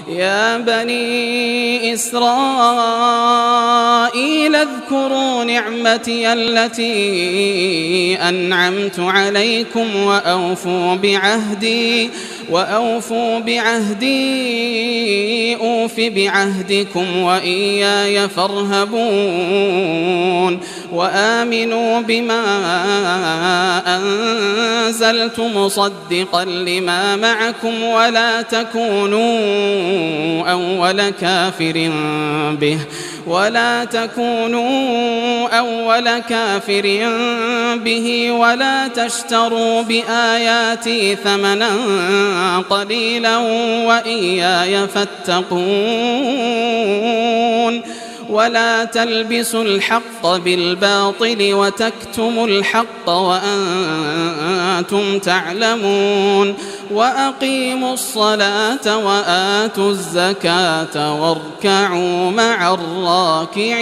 يا بني إسرائيل اذكروا نعمتي التي أنعمت عليكم وأوفوا بعهدي أوف بعهدكم وإياي فارهبون وآمنوا بما أنزلت مصدقا لما معكم ولا تكونوا أول كافر به ولا تشتروا بآياتي ثمنا قليلا وإياي فاتقون ولا تلبسوا الحق بالباطل وتكتموا الحق وأنتم تعلمون وأقيموا الصلاة وآتوا الزكاة واركعوا مع الراكعين.